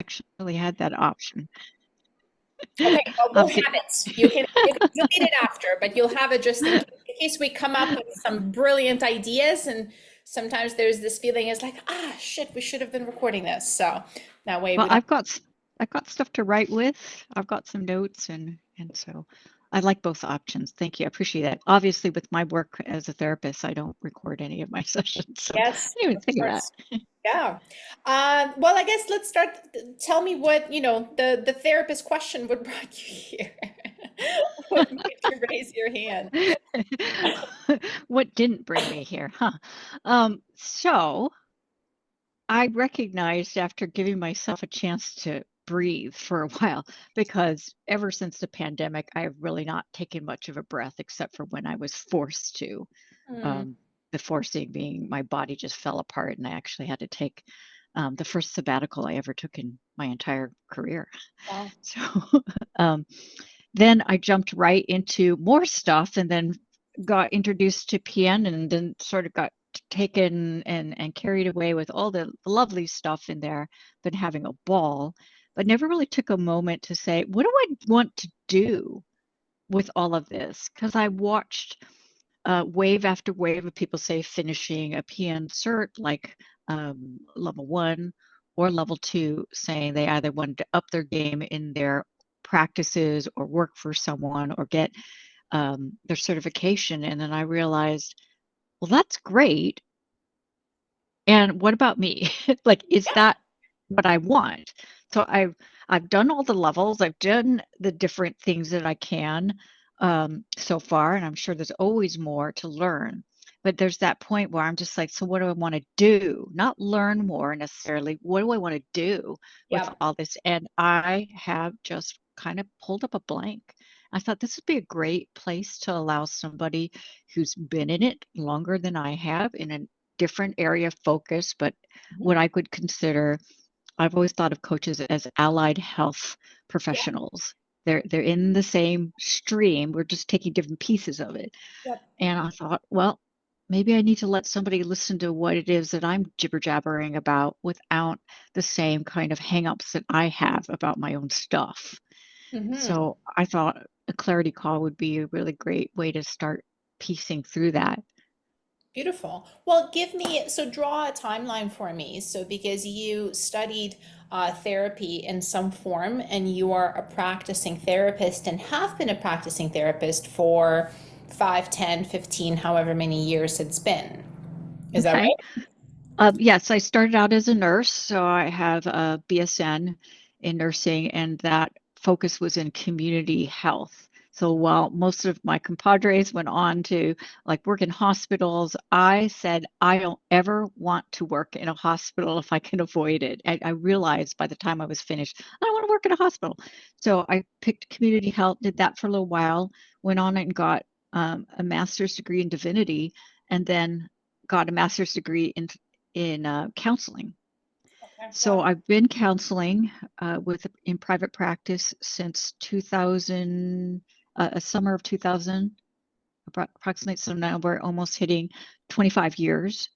actually had that option. Okay, well, we'll of have get, it. You can delete it after, but you'll have it just in case we come up with some brilliant ideas. And sometimes there's this feeling is like, ah, shit, we should have been recording this. So that way well, we don't. I've got stuff to write with. I've got some notes, and so I like both options. Thank you. I appreciate that. Obviously, with my work as a therapist, I don't record any of my sessions, so I Yes, didn't even of think of that. course. Yeah. Well, I guess let's start. Tell me what, the therapist question would brought you here. What made you raise your hand? What didn't bring me here, huh? So I recognized after giving myself a chance to breathe for a while, because ever since the pandemic, I have really not taken much of a breath except for when I was forced to. Hmm. Um, the forcing being my body just fell apart, and I actually had to take the first sabbatical I ever took in my entire career. Wow. So um, then I jumped right into more stuff, and then got introduced to piano, and then sort of got taken and carried away with all the lovely stuff in there, been having a ball, but never really took a moment to say, what do I want to do with all of this? Because I watched wave after wave of people say finishing a PN cert, like level one or level two, saying they either wanted to up their game in their practices or work for someone or get their certification. And then I realized, well, that's great. And what about me? Like, is Yeah. that what I want? So I've done all the levels. I've done the different things that I can so far, and I'm sure there's always more to learn. But there's that point where I'm just like, so what do I want to do? Not learn more necessarily. What do I want to do with Yeah. all this? And I have just kind of pulled up a blank. I thought this would be a great place to allow somebody who's been in it longer than I have in a different area of focus, but Mhm. what I would consider, I've always thought of coaches as allied health Yeah. professionals. They're in the same stream. We're just taking different pieces of it. Yep. And I thought, well, maybe I need to let somebody listen to what it is that I'm jibber jabbering about without the same kind of hangups that I have about my own stuff. Hmm. So I thought a clarity call would be a really great way to start piecing through that. Beautiful. Well, so draw a timeline for me. So, because you studied therapy in some form and you are a practicing therapist and have been a practicing therapist for 5, 10, 15, however many years it's been. Is that Okay. right? Yes, I started out as a nurse, so I have a BSN in nursing, and that focus was in community health. So while most of my compadres went on to like work in hospitals, I said I don't ever want to work in a hospital if I can avoid it. I realized by the time I was finished, I don't want to work in a hospital. So I picked community health, did that for a little while, went on and got a master's degree in divinity, and then got a master's degree in counseling. Okay. So Wow. I've been counseling with in private practice since 2000, a summer of 2000, approximately. So now we're almost hitting 25 years.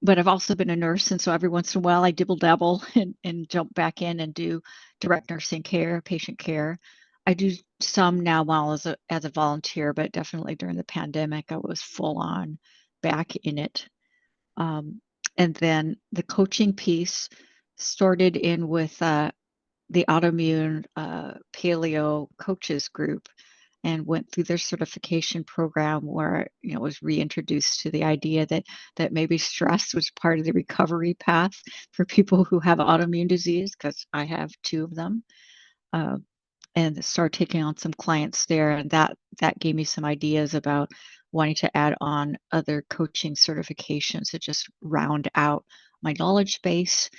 But I've also been a nurse, and so every once in a while I dibble dabble and jump back in and do direct nursing care, patient care. I do some now while as a volunteer, but definitely during the pandemic I was full on back in it. Um, and then the coaching piece started in with the autoimmune paleo coaches group and went through their certification program where was reintroduced to the idea that maybe stress was part of the recovery path for people who have autoimmune disease, because I have two of them. Uh, and start taking on some clients there, and that gave me some ideas about wanting to add on other coaching certifications to just round out my knowledge base,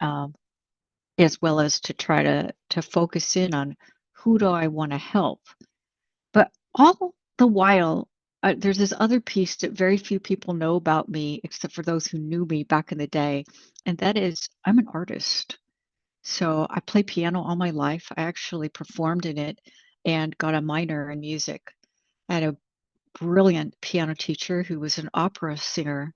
um, as well as to try to focus in on who do I want to help. But all the while, there's this other piece that very few people know about me except for those who knew me back in the day, and that is I'm an artist. So I play piano all my life. I actually performed in it and got a minor in music. I had a brilliant piano teacher who was an opera singer,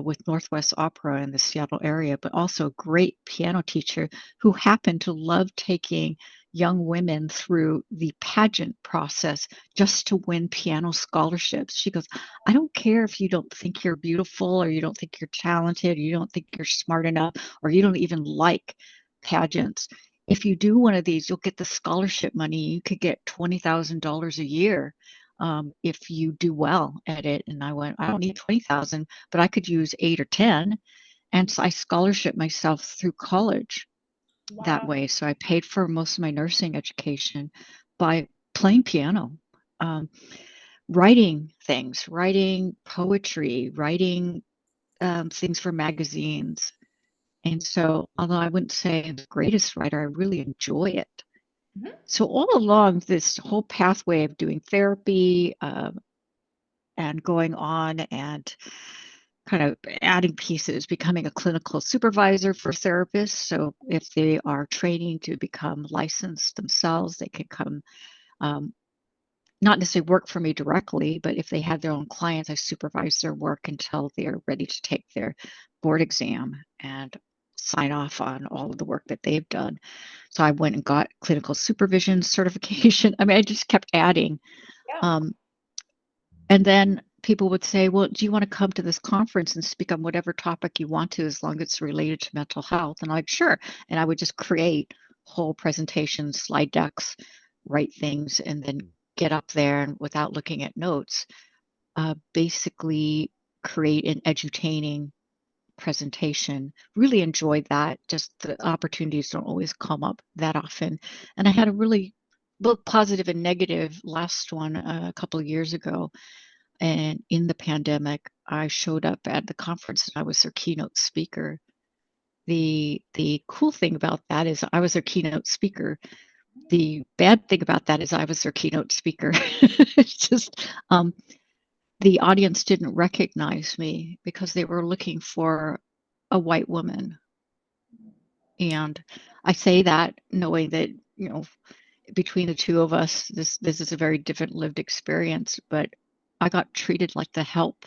with Northwest Opera in the Seattle area, but also a great piano teacher who happened to love taking young women through the pageant process just to win piano scholarships. She goes, I don't care if you don't think you're beautiful or you don't think you're talented, or you don't think you're smart enough, or you don't even like pageants. If you do one of these, you'll get the scholarship money. You could get $20,000 a year if you do well at it. And I went, I don't need 20,000, but I could use 8 or 10. And so I scholarship myself through college that Wow. way. So I paid for most of my nursing education by playing piano, um, writing things, writing poetry, writing things for magazines. And so, although I wouldn't say I'm the greatest writer, I really enjoy it. Mhm. So all along this whole pathway of doing therapy and going on and kind of adding pieces, becoming a clinical supervisor for therapists. So if they are training to become licensed themselves, they can come, um, not necessarily work for me directly, but if they have their own clients, I supervise their work until they're ready to take their board exam and sign off on all of the work that they've done. So I went and got clinical supervision certification. I mean, I just kept adding. Yeah. Um, and then people would say, well, do you want to come to this conference and speak on whatever topic you want to, as long as it's related to mental health? And I'm like, sure. And I would just create whole presentations, slide decks, write things, and then get up there and without looking at notes, basically create an edutaining presentation. Really enjoyed that. Just the opportunities don't always come up that often. And I had a really both positive and negative last one a couple of years ago. And in the pandemic, I showed up at the conference and I was their keynote speaker. The cool thing about that is I was their keynote speaker. The bad thing about that is I was their keynote speaker. It's just the audience didn't recognize me because they were looking for a white woman. And I say that knowing that, between the two of us, this is a very different lived experience, but I got treated like the help.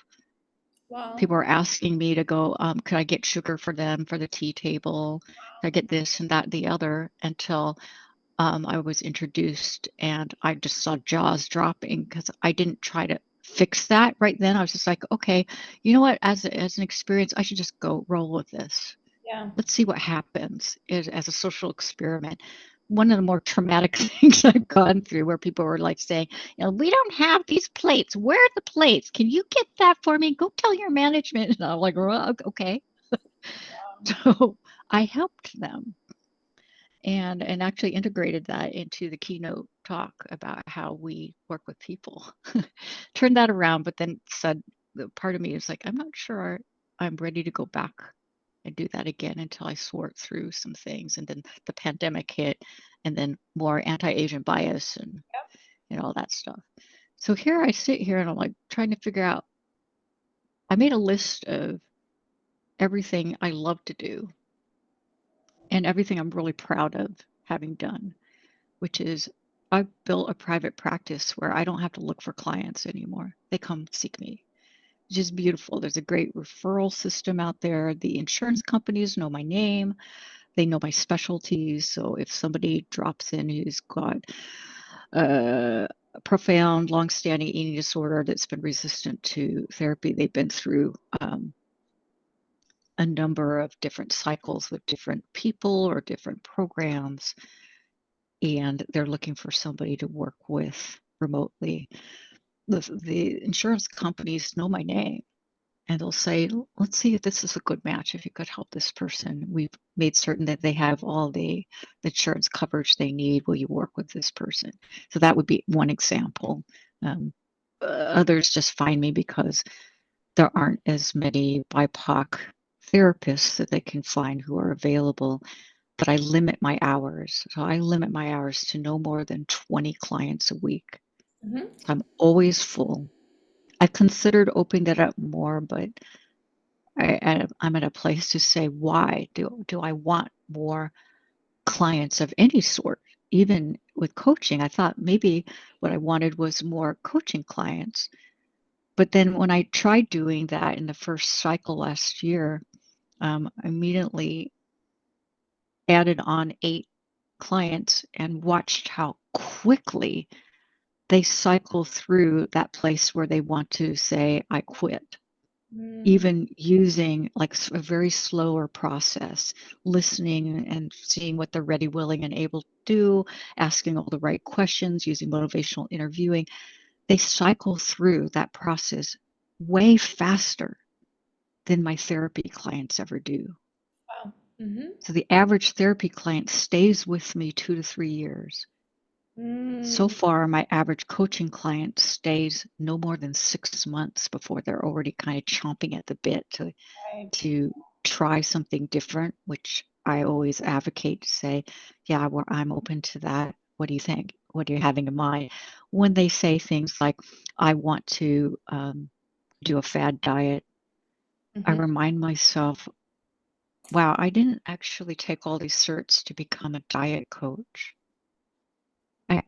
Wow. People were asking me to go, could I get sugar for them for the tea table? Could I get this and that and the other until I was introduced and I just saw jaws dropping because I didn't try to fix that right then. I was just like, okay, you know what? As an experience, I should just go roll with this. Yeah. Let's see what happens as a social experiment. One of the more traumatic things I've gone through where people were like saying, we don't have these plates. Where are the plates? Can you get that for me? Go tell your management. And I'm like, well, okay. So I helped them and actually integrated that into the keynote talk about how we work with people. Turned that around, but then said the part of me is like, I'm not sure I'm ready to go back and do that again until I sort through some things. And then the pandemic hit, and then more anti-Asian bias and all that stuff. So here I sit here and I'm like trying to figure out. I made a list of everything I love to do and everything I'm really proud of having done, which is I've built a private practice where I don't have to look for clients anymore. They come seek me. It's just beautiful. There's a great referral system out there. The insurance companies know my name. They know my specialties. So if somebody drops in who's got a profound, long-standing eating disorder that's been resistant to therapy, they've been through a number of different cycles with different people or different programs, and they're looking for somebody to work with remotely. The insurance companies know my name and they'll say, let's see if this is a good match. If you could help this person, we've made certain that they have all the insurance coverage they need. Will you work with this person? So that would be one example. Um, Others just find me because there aren't as many BIPOC therapists that they can find who are available, but I limit my hours. So I limit my hours to no more than 20 clients a week. Hmm. I'm always full. I've considered opening that up more, but I'm at a place to say, why do I want more clients of any sort? Even with coaching, I thought maybe what I wanted was more coaching clients. But then when I tried doing that in the first cycle last year, immediately added on 8 clients and watched how quickly they cycle through that place where they want to say, I quit. Mm, Even using like a very slower process, listening and seeing what they're ready, willing, and able to do, asking all the right questions, using motivational interviewing, they cycle through that process way faster than my therapy clients ever do. wow. Mm-hmm. So the average therapy client stays with me 2 to 3 years. So Mm, far, my average coaching client stays no more than 6 months before they're already kind of chomping at the bit right. to try something different, which I always advocate to say, yeah, well, I'm open to that. What do you think? What are you having in mind? When they say things like, I want to do a fad diet, I Mm-hmm. remind myself, wow, I didn't actually take all these certs to become a diet coach.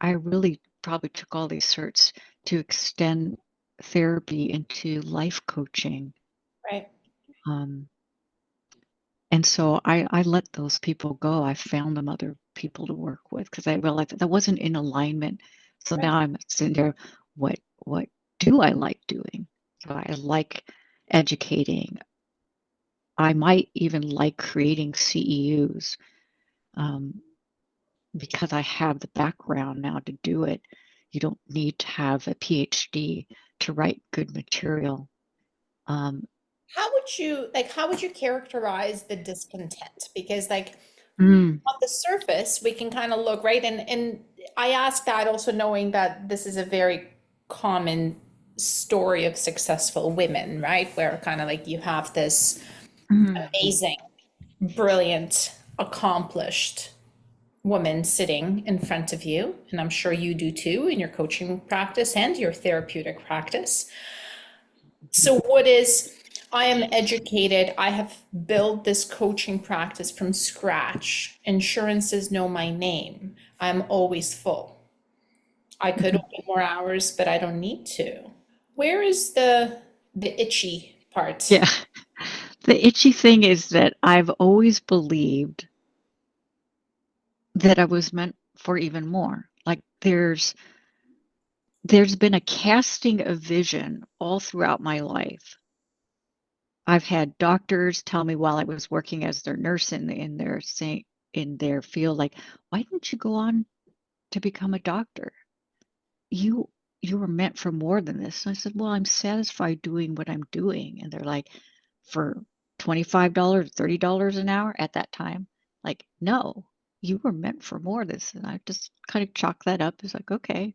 I really probably took all these certs to extend therapy into life coaching. Right. Um, and so I let those people go. I found them other people to work with because I realized that wasn't in alignment. So Right. now I'm sitting there, what do I like doing? So I like educating. I might even like creating CEUs. Um, because I have the background now to do it. You don't need to have a PhD to write good material. Um, How would you characterize the discontent? Because like mm, on the surface, we can kind of look, right? And I ask that also knowing that this is a very common story of successful women, right? Where kind of like you have this mm, amazing, brilliant, accomplished woman sitting in front of you, and I'm sure you do too in your coaching practice and your therapeutic practice. So, what is, I am educated, I have built this coaching practice from scratch. Insurances know my name. I'm always full. I could mhm. open more hours, but I don't need to. Where is the itchy part? Yeah. The itchy thing is that I've always believed that I was meant for even more. Like there's been a casting of vision all throughout my life. I've had doctors tell me while I was working as their nurse in their saying in their field, like, why didn't you go on to become a doctor? You you were meant for more than this. And I said, well, I'm satisfied doing what I'm doing. And they're like, for $25, $30 an hour at that time, like, no, you were meant for more of this. And I just kind of chalk that up. It's like, okay,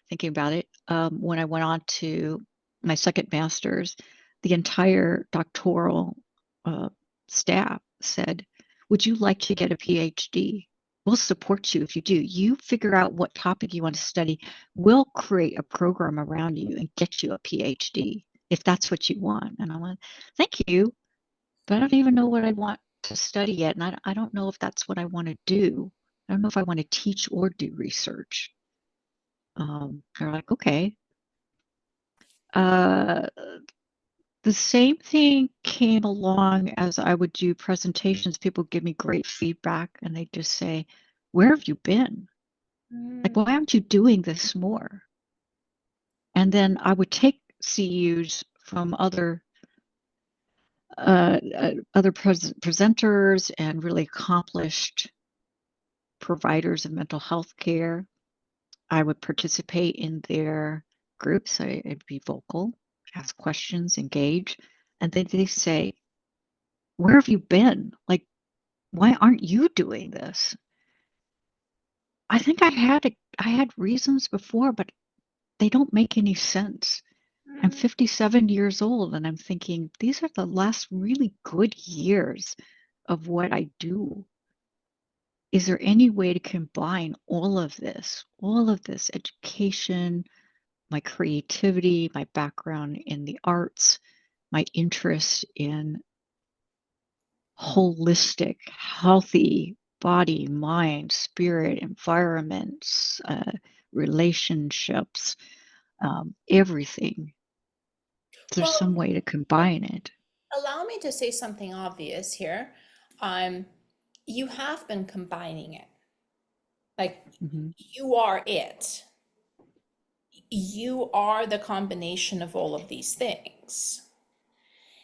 thinking about it. When I went on to my second master's, the entire doctoral uh, staff said, would you like to get a PhD? We'll support you if you do. You figure out what topic you want to study. We'll create a program around you and get you a PhD if that's what you want. And I went, thank you, but I don't even know what I want to study yet. And I don't know if that's what I want to do. I don't know if I want to teach or do research. They're like, okay. Uh, the same thing came along as I would do presentations. People give me great feedback and they just say, where have you been? Like, Mm, why aren't you doing this more? And then I would take CUs from other presenters and really accomplished providers of mental health care. I would participate in their groups. I'd be vocal, ask questions, engage. And then they say, where have you been? Like, why aren't you doing this? I think I had reasons before, but they don't make any sense. I'm mm, 57 years old and I'm thinking these are the last really good years of what I do. Is there any way to combine all of this education, my creativity, my background in the arts, my interest in holistic, healthy body, mind, spirit, environments, relationships, everything. There's Well, some way to combine it. allow me to say something obvious here. Um, you have been combining it. Like Hmm. you are it. You are the combination of all of these things.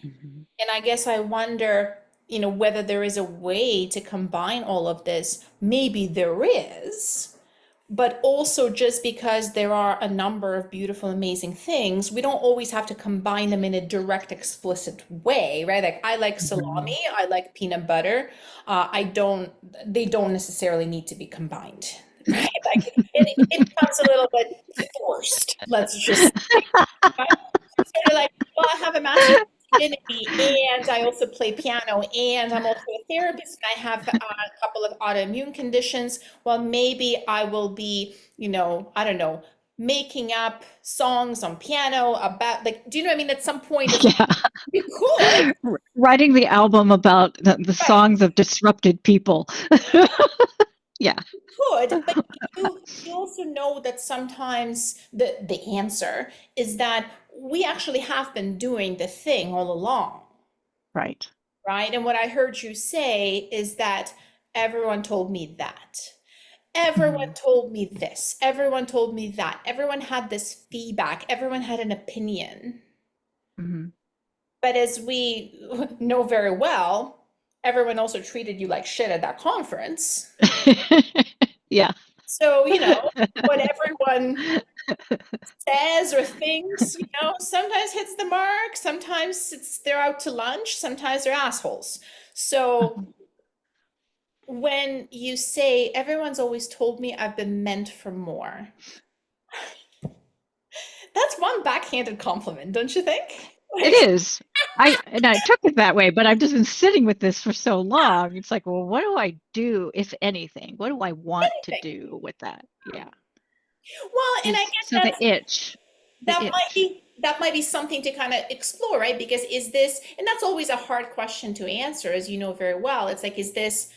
Hmm. And I guess I wonder, whether there is a way to combine all of this. Maybe there is, but also just because there are a number of beautiful, amazing things, we don't always have to combine them in a direct, explicit way, right? Like I like Hmm. salami, I like peanut butter. They don't necessarily need to be combined, right? Like it becomes a little bit forced, let's just say. Right? Sort of like, well, I have a master's in divinity and I also play piano and I'm also a therapist and I have a couple of autoimmune conditions. Well, maybe I will be, I don't know, making up songs on piano about like, do you know what I mean? At some point, it's Yeah. you could, Writing the album about the right? songs of disrupted people. Yeah. But you also know that sometimes the answer is that we actually have been doing the thing all along. Right. Right? And what I heard you say is that everyone told me that. Everyone Hmm. told me this. Everyone told me that. Everyone had this feedback. Everyone had an opinion. Hmm. But as we know very well, everyone also treated you like shit at that conference. Yeah. So, what everyone says or thinks, sometimes hits the mark, sometimes they're out to lunch, sometimes they're assholes. So when you say everyone's always told me I've been meant for more, that's one backhanded compliment, don't you think? It Like is. I took it that way, but I've just been sitting with this for so long. It's like, well, what do I do, if anything? What do I want to anything. do with that? Yeah. Well, and I Is guess so the itch. The itch. that might be something to kind of explore, right? Because is this, and that's always a hard question to answer, as you know very well. It's like, is this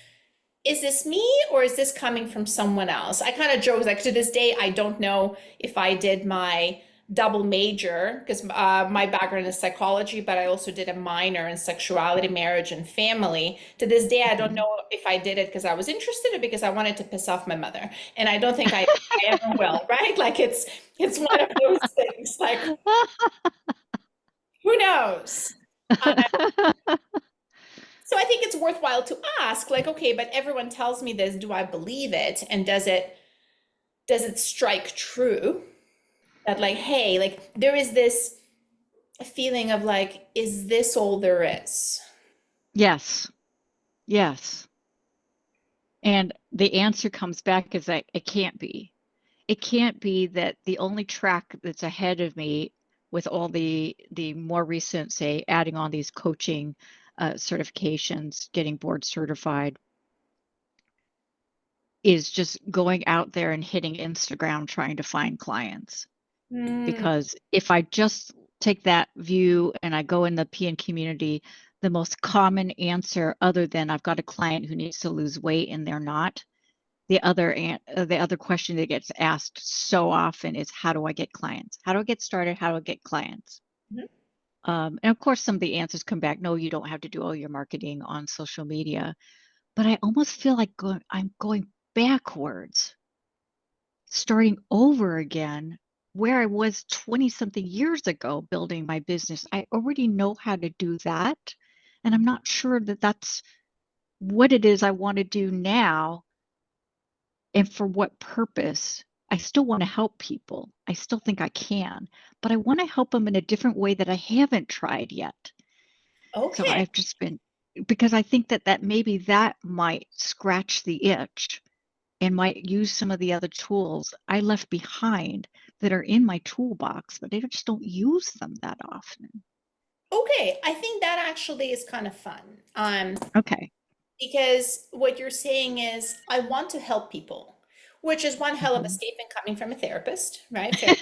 me or is this coming from someone else? I kind of joke like to this day, I don't know if I did my double major because my background is psychology, but I also did a minor in sexuality, marriage, and family. To this day, I don't Mhm. know if I did it because I was interested or because I wanted to piss off my mother. And I don't think I ever will, right? Like it's one of those things. Like who knows? So I think it's worthwhile to ask, like, okay, but everyone tells me this. Do I believe it? And does it strike true that like, hey, like there is this feeling of like, is this all there is? Yes. Yes. And the answer comes back is that it can't be. It can't be that the only track that's ahead of me with all the more recent, say, adding on these coaching certifications, getting board certified, is just going out there and hitting Instagram trying to find clients. Hmm. Because if I just take that view and I go in the PN community, the most common answer, other than I've got a client who needs to lose weight and they're not, the other question that gets asked so often is, how do I get clients? How do I get started? How do I get clients? And of course, some of the answers come back, no, you don't have to do all your marketing on social media. But I almost feel like I'm going backwards, starting over again where I was 20 something years ago building my business. I already know how to do that. And I'm not sure that that's what it is I want to do now and for what purpose. I still want to help people. I still think I can, but I want to help them in a different way that I haven't tried yet. So Okay. I've just been, because I think that maybe that might scratch the itch and might use some of the other tools I left behind that are in my toolbox, but I just don't use them that often. Okay. I think that actually is kind of fun. Okay. Because what you're saying is, I want to help people, which is one hell of a Mhm. statement coming from a therapist, right? Fair.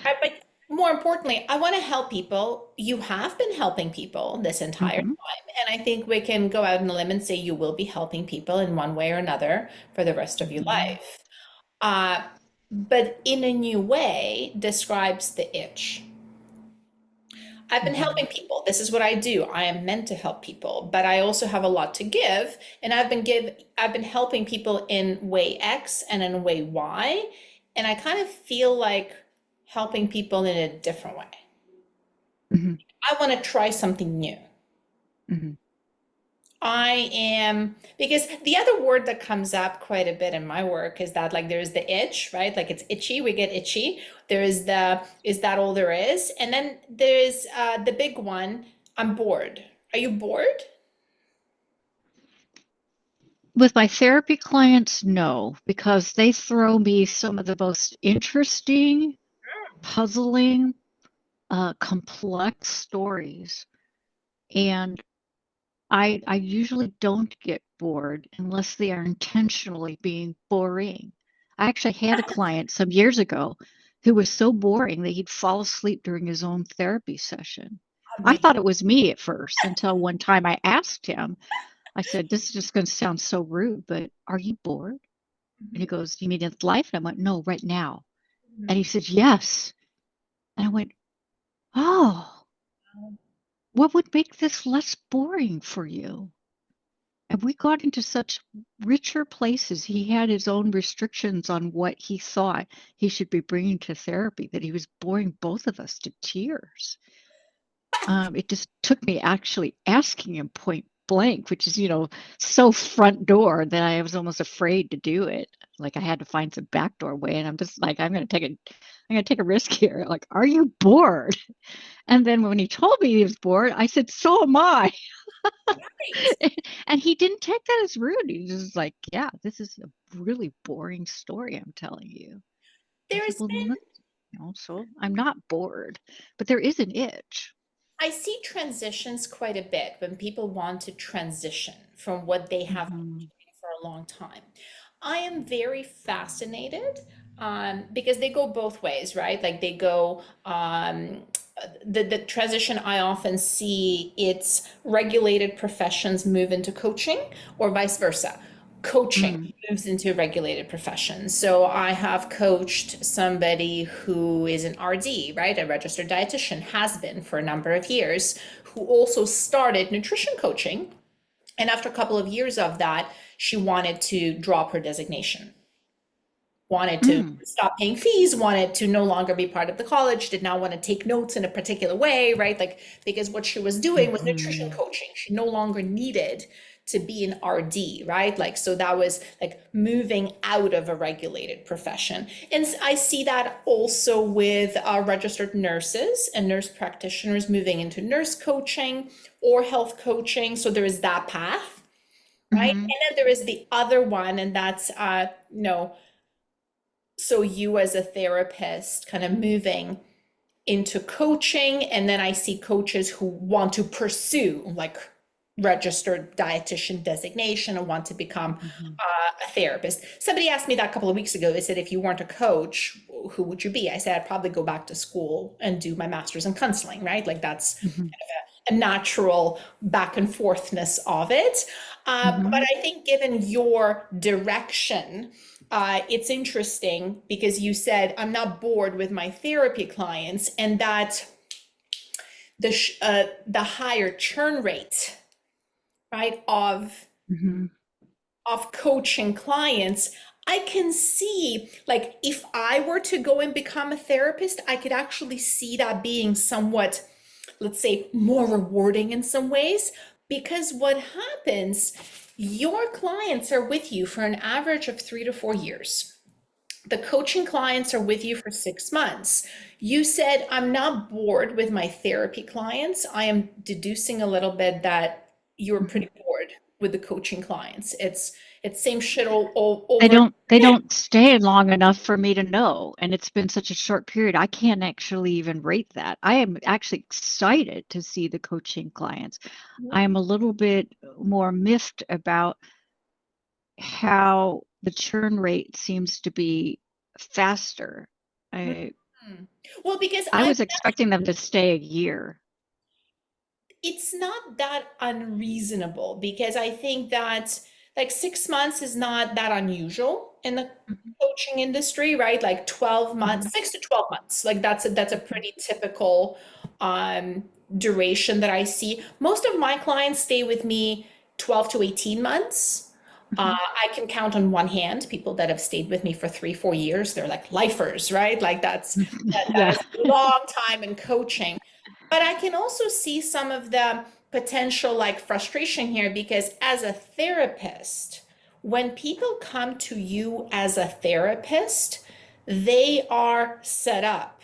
But more importantly, I want to help people. You have been helping people this entire Mhm. time. And I think we can go out on a limb and say you will be helping people in one way or another for the rest of your Mhm. life. Uh, but in a new way describes the itch. I've been Hmm. helping people. This is what I do. I am meant to help people, but I also have a lot to give, and I've been helping people in way X and in way Y, and I kind of feel like helping people in a different way. Hmm. I want to try something new. Hmm. I am, because the other word that comes up quite a bit in my work is that like there's the itch, right? Like it's itchy, we get itchy. There is the, is that all there is? And then there's the big one, I'm bored. Are you bored? With my therapy clients, no, because they throw me some of the most interesting, puzzling, complex stories. And I usually don't get bored unless they are intentionally being boring. I actually had a client some years ago who was so boring that he'd fall asleep during his own therapy session. I Amazing. thought it was me at first until one time I asked him, I said, "This is just going to sound so rude, but are you bored?" And he goes, "You mean in life?" And I went, "No, right now." And he said, "Yes." And I went, "Oh, what would make this less boring for you?" And we got into such richer places. He had his own restrictions on what he thought he should be bringing to therapy that he was boring both of us to tears. It just took me actually asking him point blank, which is, so front door that I was almost afraid to do it. Like I had to find some backdoor way, and I'm just like, I'm gonna take a risk here. Like, are you bored? And then when he told me he was bored, I said, so am I. Right. And he didn't take that as rude. He was just like, yeah, this is a really boring story I'm telling you. I said, There's well, been, so I'm not bored, but there is an itch. I see transitions quite a bit when people want to transition from what they have been Hmm. doing for a long time. I am very fascinated because they go both ways, right? Like they go, the transition I often see, it's regulated professions move into coaching or vice versa. Coaching Mm. moves into regulated professions. So I have coached somebody who is an RD, right? A registered dietitian, has been for a number of years, who also started nutrition coaching. And after a couple of years of that, she wanted to drop her designation, wanted to Mm. stop paying fees, wanted to no longer be part of the college, did not want to take notes in a particular way, right? Like, because what she was doing was nutrition Hmm. coaching. She no longer needed to be an RD, right? Like, so that was like moving out of a regulated profession. And I see that also with registered nurses and nurse practitioners moving into nurse coaching or health coaching. So there is that path, right? Hmm. And then there is the other one, and that's, so you as a therapist kind of moving into coaching, and then I see coaches who want to pursue like registered dietitian designation and want to become Hmm. a therapist. Somebody asked me that a couple of weeks ago. They said, if you weren't a coach, who would you be? I said, I'd probably go back to school and do my master's in counseling, right? Like that's Hmm. a natural back and forthness of it. But Hmm. I think given your direction, it's interesting because you said, I'm not bored with my therapy clients, and that the higher churn rate, right, Hmm. of coaching clients, I can see, like, if I were to go and become a therapist, I could actually see that being somewhat, let's say, more rewarding in some ways. Because what happens, your clients are with you for an average of 3 to 4 years. The coaching clients are with you for 6 months. You said, I'm not bored with my therapy clients. I am deducing a little bit that you're Hmm. pretty bored with the coaching clients. It's same shit all They over don't they again. don't stay long enough for me to know, and it's been such a short period. I can't actually even rate that. I am actually excited to see the coaching clients. I am a little bit more miffed about how the churn rate seems to be faster. I Mhm. Well, because I I was expecting them to stay a year. it's not that unreasonable because I think that like 6 months is not that unusual in the Mhm. coaching industry, right? Like 12 months, Mhm. 6 to 12 months. Like that's a Mhm. pretty typical um duration that I see. Most of my clients stay with me 12 to 18 months. I can count on one hand people that have stayed with me for 3, 4 years. They're like lifers, right? Like that Yeah. is a long time in coaching. But I can also see some of the potential like frustration here because as a therapist, when people come to you as a therapist, they are set up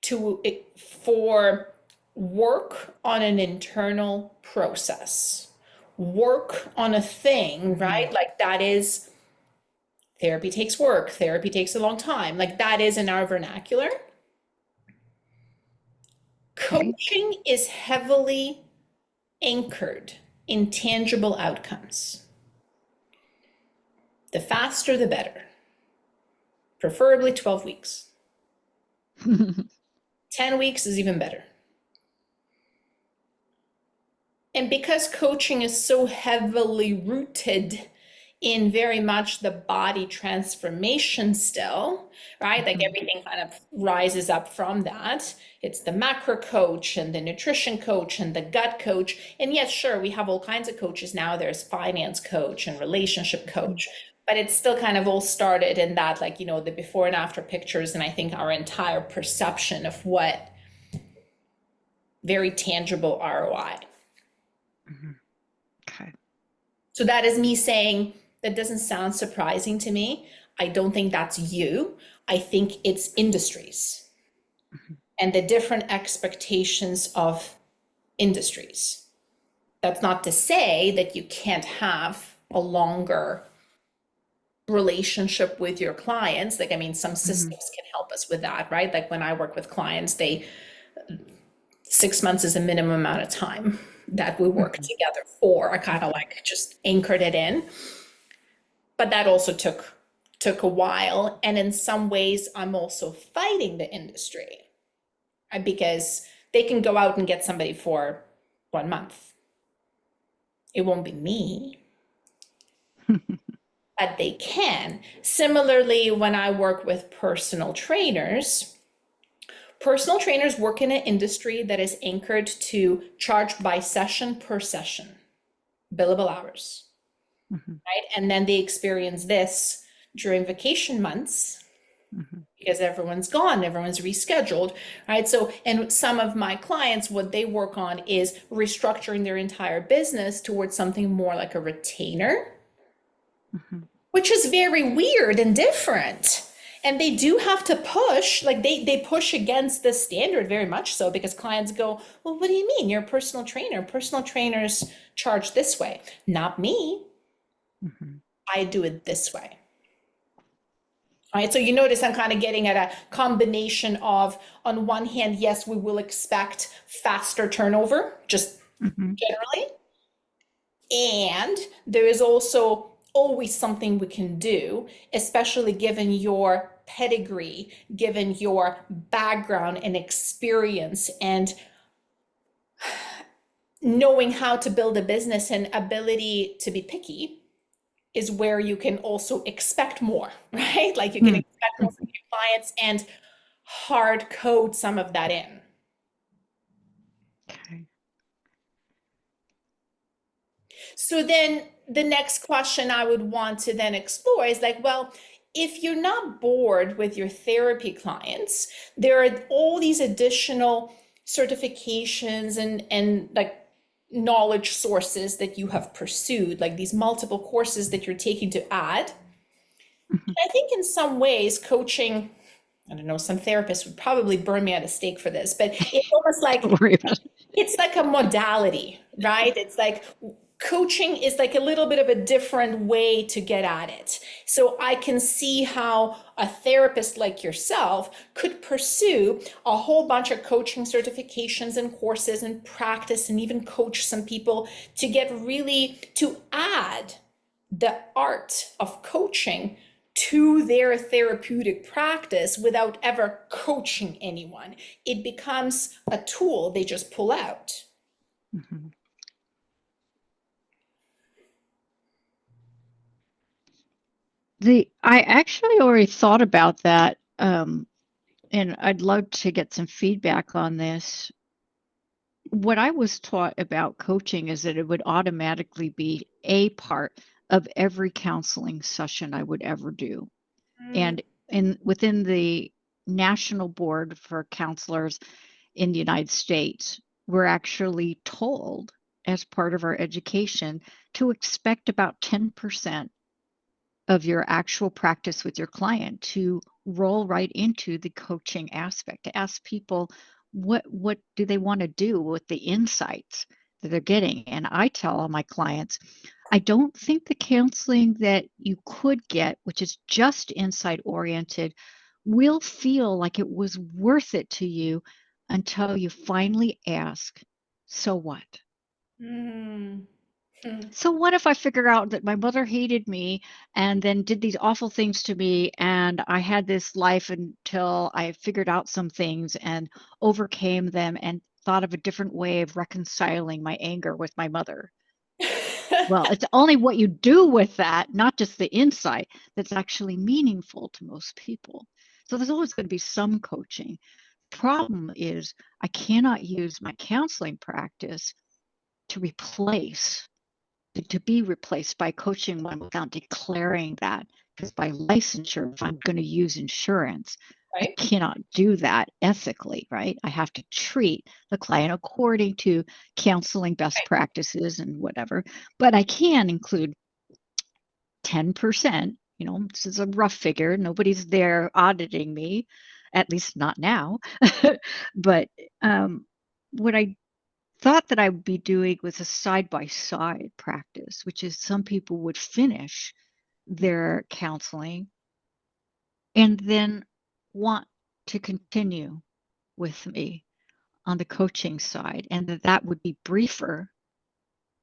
to for work on an internal process, work on a thing, right? Like that is therapy takes work, therapy takes a long time. Like that is in our vernacular. Okay. Coaching is heavily anchored in tangible outcomes. The faster, the better. Preferably 12 weeks. 10 weeks is even better. And because coaching is so heavily rooted in very much the body transformation still, right? Like everything kind of rises up from that. It's the macro coach and the nutrition coach and the gut coach. And yes, sure, we have all kinds of coaches now. There's finance coach and relationship coach, but it's still kind of all started in that, like, you know, the before and after pictures. And I think our entire perception of what very tangible ROI. Okay. So that is me saying that doesn't sound surprising to me. I don't think that's you. I think it's industries and the different expectations of industries. That's not to say that you can't have a longer relationship with your clients. Like, I mean, some systems can help us with that, right? Like when I work with clients, 6 months is a minimum amount of time that we work together for. I kind of like just anchored it in. But that also took a while. And in some ways, I'm also fighting the industry, right? Because they can go out and get somebody for 1 month. It won't be me, but they can. Similarly, when I work with personal trainers work in an industry that is anchored to charge by session per session, billable hours. Right? And then they experience this during vacation months because everyone's gone, everyone's rescheduled, right? So, and some of my clients, what they work on is restructuring their entire business towards something more like a retainer, which is very weird and different. And they do have to push, like they push against the standard very much so because clients go, well, what do you mean? You're a personal trainer. Personal trainers charge this way. Not me. I do it this way. All right, so you notice I'm kind of getting at a combination of, on one hand, yes, we will expect faster turnover, just generally. And there is also always something we can do, especially given your pedigree, given your background and experience, and knowing how to build a business and ability to be picky is where you can also expect more, right? Like you can expect more from your clients and hard code some of that in. Okay. So then the next question I would want to then explore is like, well, if you're not bored with your therapy clients, there are all these additional certifications and like knowledge sources that you have pursued, like these multiple courses that you're taking to add. I think in some ways, coaching, I don't know, some therapists would probably burn me at a stake for this, but it's almost like Don't worry about it. it's like a modality, right? It's like coaching is like a little bit of a different way to get at it. So I can see how a therapist like yourself could pursue a whole bunch of coaching certifications and courses and practice and even coach some people to get really to add the art of coaching to their therapeutic practice without ever coaching anyone. It becomes a tool they just pull out. I actually already thought about that, and I'd love to get some feedback on this. what I was taught about coaching is that it would automatically be a part of every counseling session I would ever do. Mm, And within the National Board for Counselors in the United States, we're actually told as part of our education to expect about 10% of your actual practice with your client to roll right into the coaching aspect, to ask people what do they want to do with the insights that they're getting. And I tell all my clients, I don't think the counseling that you could get, which is just insight oriented, will feel like it was worth it to you until you finally ask, so what? mm, mm. So what if I figure out that my mother hated me and then did these awful things to me, and I had this life until I figured out some things and overcame them and thought of a different way of reconciling my anger with my mother? Well, it's only what you do with that, not just the insight, that's actually meaningful to most people. So there's always going to be some coaching. Problem is, I cannot use my counseling practice to replace to be replaced by coaching one without declaring that. Because by licensure, if I'm going to use insurance, I Right? cannot do that ethically, right? I have to treat the client according to counseling best practices and whatever. But I can include 10%. This is a rough figure. Nobody's there auditing me, at least not now. But um, what I thought that I would be doing was a side by side practice, which is some people would finish their counseling and then want to continue with me on the coaching side, and that would be briefer,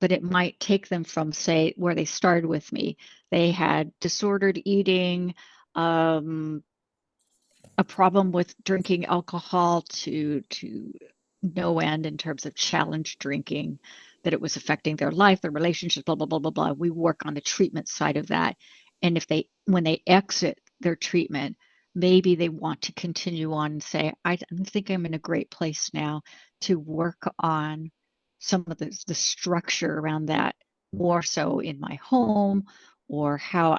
but it might take them from, say, where they started with me. They had disordered eating, um, a problem with drinking alcohol to no end in terms of challenge drinking, that it was affecting their life, their relationships, blah blah blah blah blah. We work on the treatment side of that, and if they when they exit their treatment, maybe they want to continue on and say, I think I'm in a great place now to work on some of the structure around that, more so in my home, or how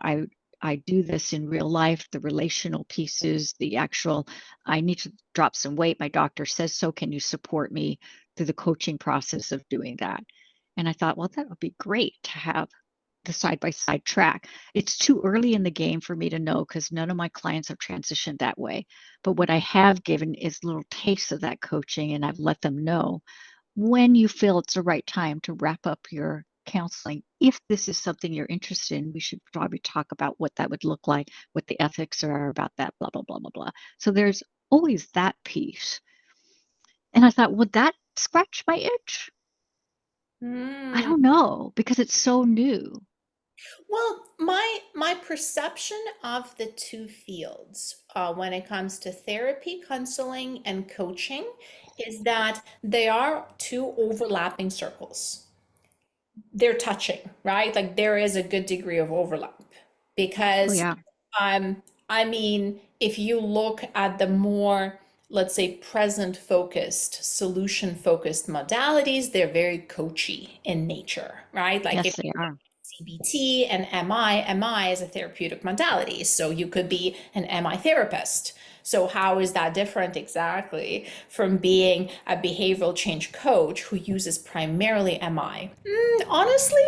I do this in real life, the relational pieces, the actual, I need to drop some weight. My doctor says so. Can you support me through the coaching process of doing that? And I thought, well, that would be great to have the side by side track. It's too early in the game for me to know because none of my clients have transitioned that way. But what I have given is little tastes of that coaching, and I've let them know when you feel it's the right time to wrap up your counseling. If this is something you're interested in, we should probably talk about what that would look like, what the ethics are about that, blah, blah, blah, blah, blah. So there's always that piece. And I thought, would that scratch my itch? I Mm. don't know because it's so new. Well, my perception of the two fields when it comes to therapy, counseling, and coaching is that they are two overlapping circles. They're touching, right? Like there is a good degree of overlap Oh, because yeah. I mean, if you look at the more, let's say, present focused, solution focused modalities, they're very coachy in nature, right? Like if Yes, they are. CBT and MI is a therapeutic modality. So you could be an MI therapist. So how is that different exactly from being a behavioral change coach who uses primarily MI? Honestly,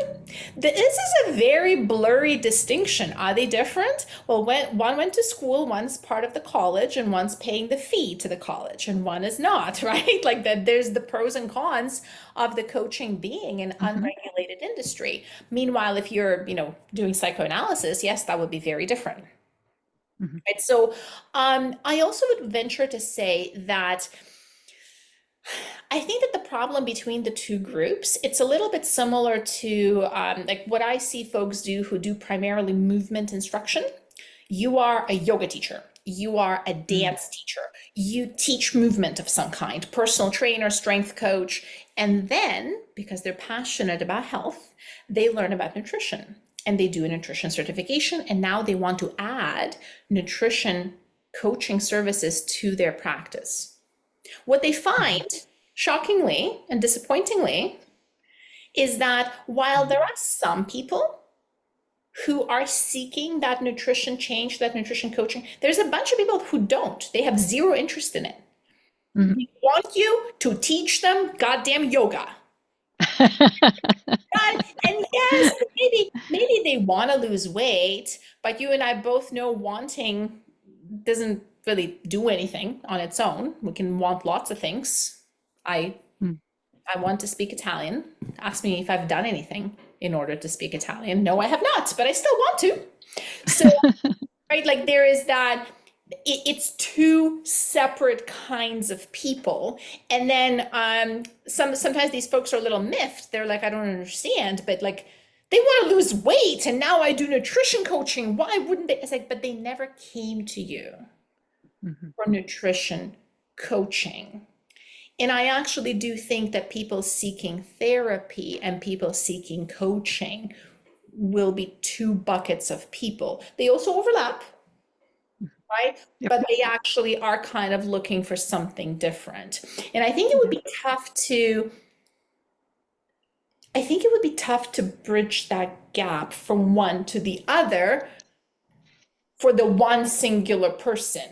this is a very blurry distinction. Are they different? Well, one went to school, one's part of the college, and one's paying the fee to the college, and one is not, right? Like that, there's the pros and cons of the coaching being an Hmm. unregulated industry. Meanwhile, if you're, doing psychoanalysis, yes, that would be very different. Hmm. Right. So, I also would venture to say that I think that the problem between the two groups, it's a little bit similar to like what I see folks do who do primarily movement instruction. You are a yoga teacher. You are a Mm. dance teacher. You teach movement of some kind, personal trainer, strength coach. And then, because they're passionate about health, they learn about nutrition and they do a nutrition certification. And now they want to add nutrition coaching services to their practice. What they Hmm. find shockingly and disappointingly, is that while there are some people who are seeking that nutrition change, that nutrition coaching, there's a bunch of people who don't. They have zero interest in it. Mhm. They want you to teach them goddamn yoga. And yes, maybe they want to lose weight, but you and I both know wanting doesn't really do anything on its own. We can want lots of things. I Mm. I want to speak Italian. Ask me if I've done anything in order to speak Italian. No, I have not, but I still want to. So, right, like there is that it's two separate kinds of people. And then sometimes these folks are a little miffed. They're like, I don't understand, but like they want to lose weight and now I do nutrition coaching. Why wouldn't they? It's like, but they never came to you Mhm. for nutrition coaching. And I actually do think that people seeking therapy and people seeking coaching will be two buckets of people. They also overlap, right? Yep. But they actually are kind of looking for something different. And I think it would be tough to, I think it would be tough to bridge that gap from one to the other for the one singular person.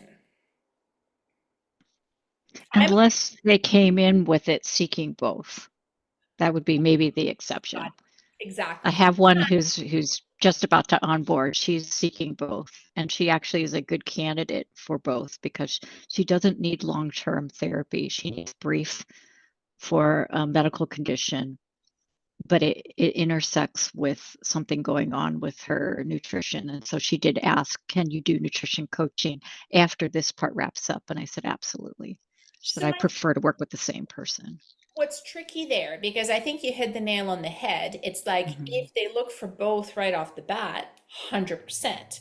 I'm Unless they came in with it seeking both. That would be maybe the exception. I exactly. have one who's just about to onboard. She's seeking both, and she actually is a good candidate for both because she doesn't need long-term therapy. She needs brief for a medical condition, but it intersects with something going on with her nutrition. And so she did ask, can you do nutrition coaching after this part wraps up? And I said, absolutely. She said, So I my prefer to work with the same person. What's tricky there, because I think you hit the nail on the head. It's like Mhm. if they look for both right off the bat, 100%.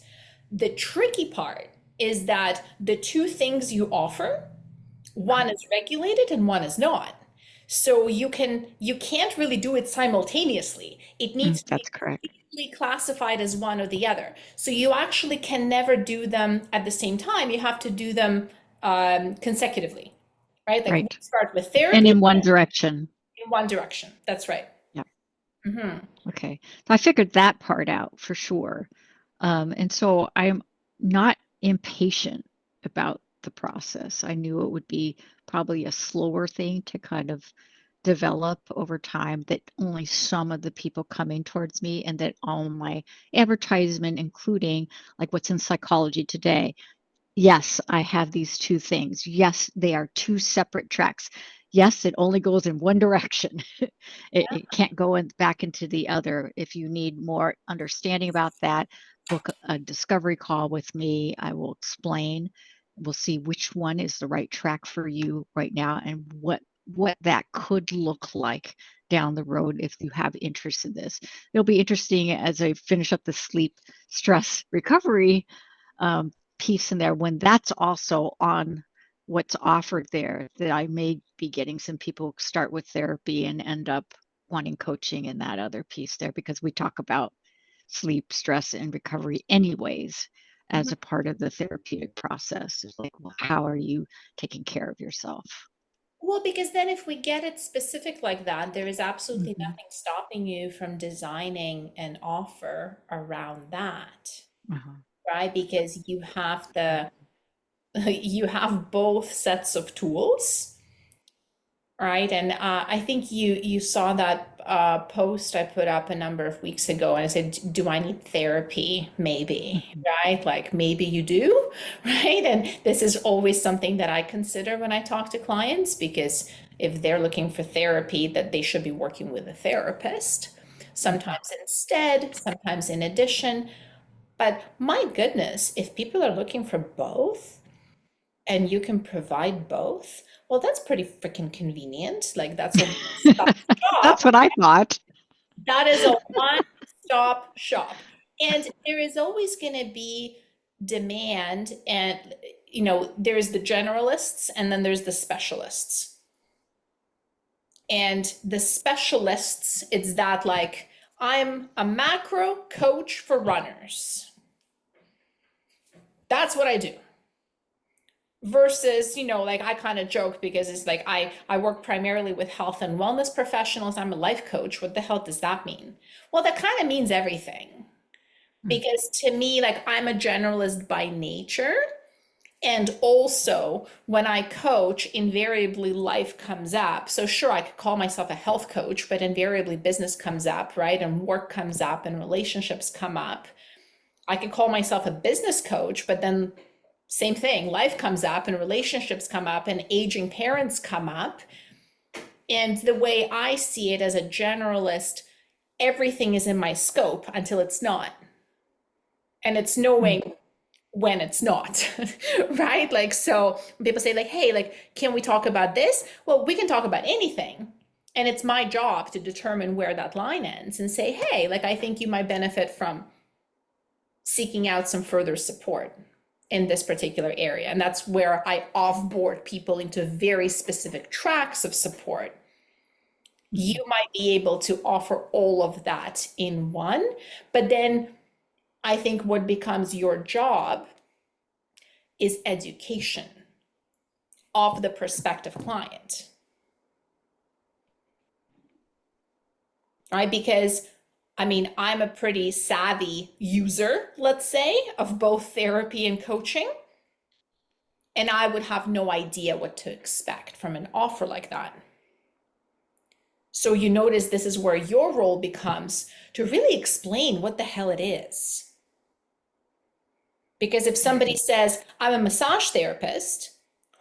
The tricky part is that the two things you offer, one is regulated and one is not. So you can't really do it simultaneously. It needs to be That's correct. completely classified as one or the other. So you actually can never do them at the same time. You have to do them consecutively, right? Like we Right. start with And therapy in one direction. in one direction. That's right. Yeah. Hmm. Okay. So I figured that part out for sure. And so I'm not impatient about the process. I knew it would be probably a slower thing to kind of develop over time, that only some of the people coming towards me, and that all my advertisement, including like what's in Psychology Today, yes, I have these two things. Yes, they are two separate tracks. Yes, it only goes in one direction. It can't go back into the other. If you need more understanding about that, book a discovery call with me. I will explain. We'll see which one is the right track for you right now and what that could look like down the road if you have interest in this. It'll be interesting as I finish up the sleep stress recovery um, piece in there when that's also on what's offered there, that I may be getting some people start with therapy and end up wanting coaching in that other piece there, because we talk about sleep, stress, and recovery anyways as a part of the therapeutic process. It's like, well, how are you taking care of yourself? Well, because then if we get it specific like that, there is absolutely Mhm. nothing stopping you from designing an offer around that, Uh-huh. right? Because you have the you have both sets of tools. Right, and I think you saw that post I put up a number of weeks ago, and I said, "Do I need therapy? Maybe, Mhm. right? Like maybe you do, right?" And this is always something that I consider when I talk to clients, because if they're looking for therapy, that they should be working with a therapist, Mhm. sometimes instead, sometimes in addition. But my goodness, if people are looking for both, and you can provide both, well, that's pretty freaking convenient. Like that's a one-stop That's shop. what I thought. That is a one-stop shop. And there is always going to be demand, and there's the generalists and then there's the specialists. And the specialists, it's that like I'm a macro coach for runners. That's what I do. versus, like I kind of joke because it's like I work primarily with health and wellness professionals. I'm a life coach. What the hell does that mean? Well, that kind of means everything. Mm. Because to me, like I'm a generalist by nature. And also, when I coach, invariably life comes up. So, sure, I could call myself a health coach, but invariably business comes up, right? And work comes up and relationships come up. I could call myself a business coach, but then same thing, life comes up and relationships come up and aging parents come up. And the way I see it as a generalist, everything is in my scope until it's not. And it's Mm. knowing when it's not, right? Like, so people say, like, hey, like, can we talk about this? Well, we can talk about anything. And it's my job to determine where that line ends and say, hey, like, I think you might benefit from seeking out some further support in this particular area. And that's where I offboard people into very specific tracks of support. Mm. You might be able to offer all of that in one, but then I think what becomes your job is education of the prospective client, right? Because I mean, I'm a pretty savvy user, let's say, of both therapy and coaching. And I would have no idea what to expect from an offer like that. So you notice this is where your role becomes to really explain what the hell it is. Because if somebody says, I'm a massage therapist,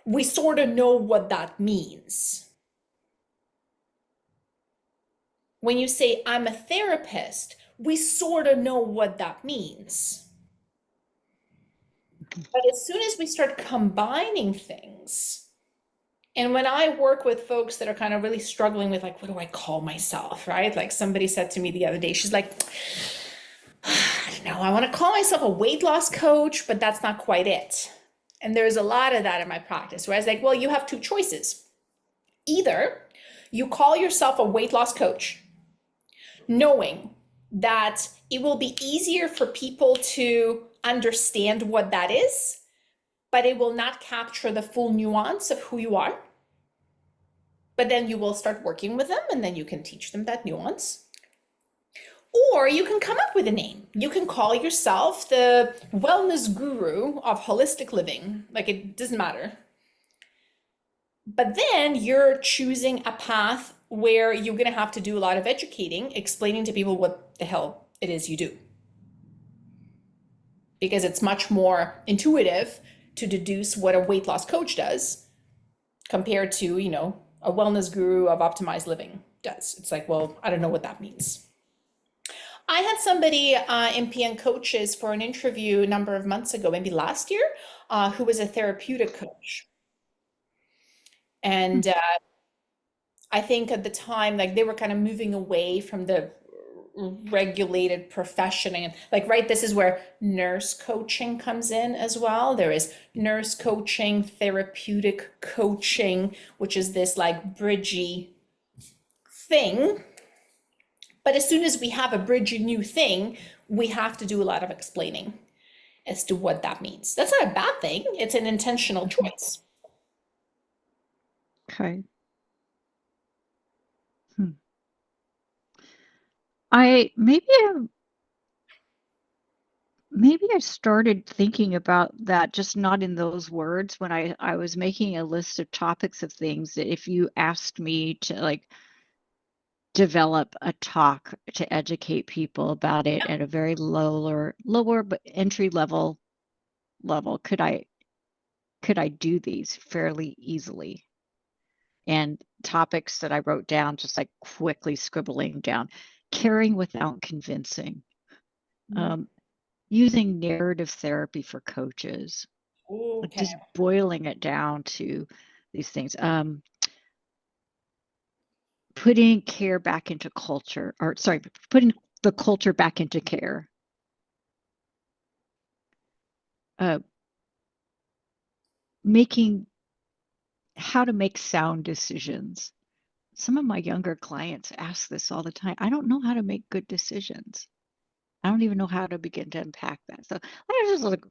we sort of know what that means. When you say, I'm a therapist, we sort of know what that means. But as soon as we start combining things, and when I work with folks that are kind of really struggling with, like, what do I call myself, right? Like somebody said to me the other day, she's like, I don't know, I want to call myself a weight loss coach, but that's not quite it. And there's a lot of that in my practice where I was like, well, you have two choices. Either you call yourself a weight loss coach, knowing that it will be easier for people to understand what that is, but it will not capture the full nuance of who you are. But then you will start working with them and then you can teach them that nuance. Or you can come up with a name. You can call yourself the wellness guru of holistic living. Like, it doesn't matter. But then you're choosing a path where you're going to have to do a lot of educating, explaining to people what the hell it is you do. Because it's much more intuitive to deduce what a weight loss coach does compared to, a wellness guru of optimized living does. It's like, well, I don't know what that means. I had somebody in PN Coaches for an interview a number of months ago, maybe last year, who was a therapeutic coach. And I think at the time, like they were kind of moving away from the regulated profession. And like, right, this is where nurse coaching comes in as well. There is nurse coaching, therapeutic coaching, which is this like bridgy thing. But as soon as we have a bridgy new thing, we have to do a lot of explaining as to what that means. That's not a bad thing. It's an intentional choice. Okay. Hmm. I maybe I started thinking about that, just not in those words, when I was making a list of topics of things that if you asked me to like develop a talk to educate people about it at a very lower but entry level, could I do these fairly easily? And topics that I wrote down, just like quickly scribbling down: caring without convincing, um, using narrative therapy for coaches, like Okay. just boiling it down to these things. Putting care back into culture, or sorry, putting the culture back into care. Uh, making How to make sound decisions. Some of my younger clients ask this all the time. I don't know how to make good decisions. I don't even know how to begin to unpack that. So I was just like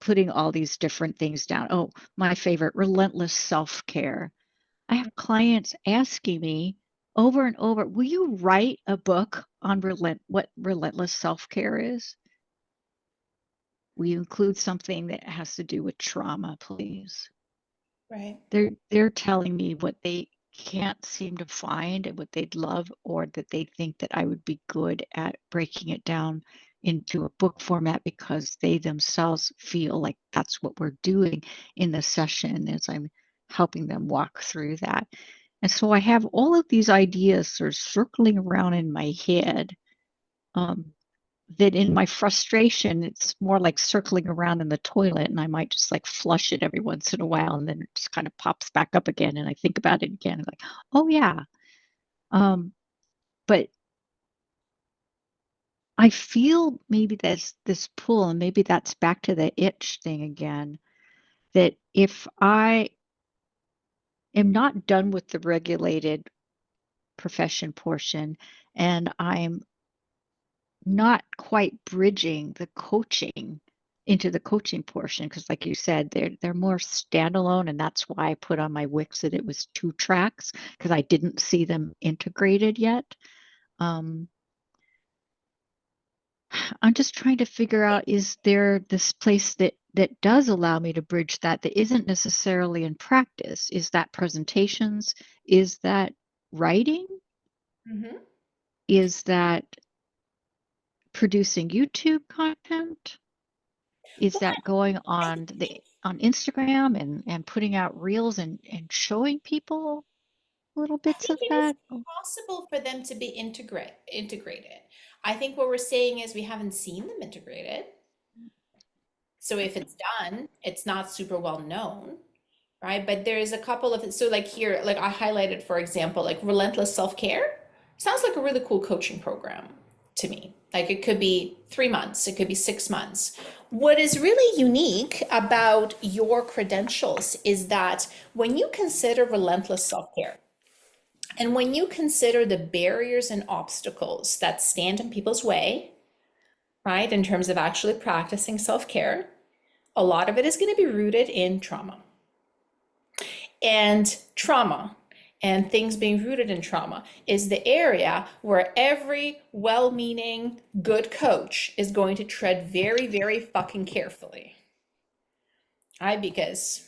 putting all these different things down. Oh, my favorite, relentless self-care. I have clients asking me over and over, will you write a book on what relentless self-care is? Will you include something that has to do with trauma, please? Right. They're telling me what they can't seem to find and what they'd love, or that they think that I would be good at breaking it down into a book format because they themselves feel like that's what we're doing in the session as I'm helping them walk through that. And so I have all of these ideas sort of circling around in my head, um, that in my frustration, it's more like circling around in the toilet, and I might just like flush it every once in a while, and then it just kind of pops back up again, and I think about it again, and like, oh yeah. But I feel maybe there's this pull, and maybe that's back to the itch thing again, that if I am not done with the regulated profession portion, and I'm not quite bridging the coaching into the coaching portion, because like you said, they're more standalone, and that's why I put on my Wix that it was 2 tracks, because I didn't see them integrated yet. um, I'm just trying to figure out, is there this place that does allow me to bridge that isn't necessarily in practice? Is that presentations? Is that writing? Mm-hmm. Is that producing YouTube content? Is Well, that going I on Instagram and putting out reels and showing people little bits think of it is that? Oh, possible for them to be integrated. I think what we're saying is we haven't seen them integrated. So if it's done, it's not super well known, right? But there is a couple of, so like here, like I highlighted, for example, like relentless self-care sounds like a really cool coaching program to me. Like it could be 3 months, it could be 6 months. What is really unique about your credentials is that when you consider relentless self-care, and when you consider the barriers and obstacles that stand in people's way, right, in terms of actually practicing self care, a lot of it is going to be rooted in trauma. And trauma and things being rooted in trauma is the area where every well meaning, good coach is going to tread very, very fucking carefully. Right? Because